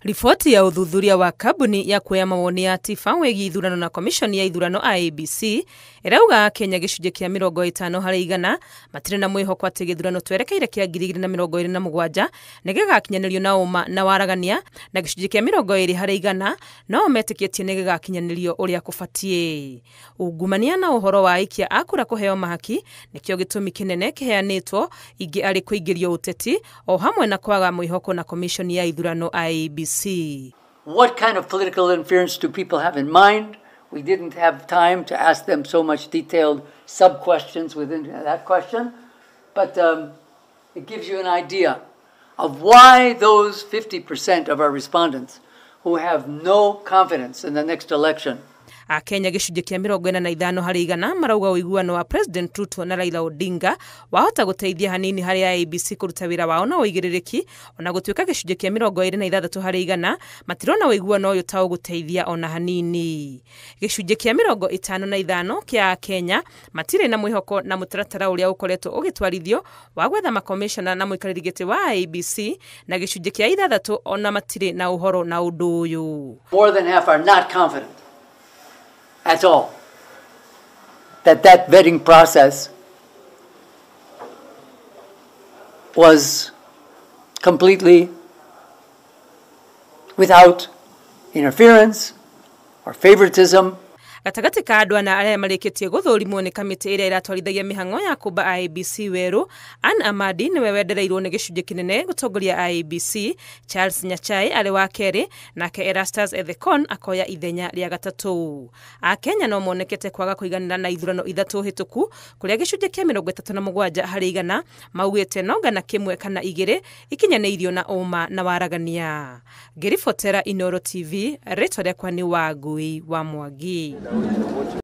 Ripoti ya uthuthuria wa kambuni ya kuoya mawoni ya TIFA wĩgiĩ ithurano na komishoni ya ithurano IEBC irauga Kenya gĩcunjĩ kĩa 50% matirĩ na mwĩhoko atĩ gĩthurano twerekeire kĩa 2027 nĩ gĩgakinyanĩrio na ũma na waragania, na gĩcunjĩ kĩa 20% no metĩkĩtie nĩ gĩgakinyanĩrio ũrĩa kũbatiĩ. Ungumania na ũhoro wa aikia a kura kũheo mahaki nĩkĩo gĩtũmi kĩnene kĩheanĩtwo ingĩ arĩ kũingĩrio ũteti o hamwe na kwaga mwĩhoko na komishoni ya ithurano IEBC. What kind of political interference do people have in mind? We didn't have time to ask them so much detailed sub-questions within that question, but it gives you an idea of why those 50% of our respondents who have no confidence in the next election. Kenya gĩcunjĩ kĩa 45% marauga ũiguano wa President Ruto na Raila Odinga wahota gũteithia hanini harĩ IEBC kũruta wĩra wao na ũigĩrĩrĩki, ona gũtuĩka gĩcunjĩ kĩa 26% matirona ũiguano ũyũ ta ũgũteithia ona hanini. Gĩcunjĩ kĩa 55% kĩa Kenya matirĩ na mwĩhoko na mũtaratara ũrĩa ũkoretwo ũgĩtwarithio wa gwetha makomishona na mũikarĩri gĩtĩ wa IEBC, na gĩcunjĩ kĩa 6% ona matirĩ na ũhoro na ũndũ ũyũ. More than half are not confident at all that vetting process was completely without interference or favoritism. Gatagati ka andũ ana arĩa marĩkĩtie gũthũrimwo nĩ kamĩtĩ ĩrĩa ĩratwarithagia mĩhang'o ya kũmba IEBC werũ, Anne Amadi nĩwe wendereirwo nĩ gĩcunjĩ kĩnene gũtongoria IEBC, Charles Nyachai arĩ wa kerĩ, nake Erastus Ethekon akoya ithenya rĩa gatatũ. Akenya no monekete kwaga kũiganĩra na ithurano ithatũ hĩtũku, kũrĩa gĩcunjĩ kĩa 37% maugĩte no ngana kĩmwe kana igĩrĩ ikinyanĩirio na ũma na waragania. Ngĩribotera Inooro TV, rĩtwa rĩakwa nĩ Wangui wa Mwangi.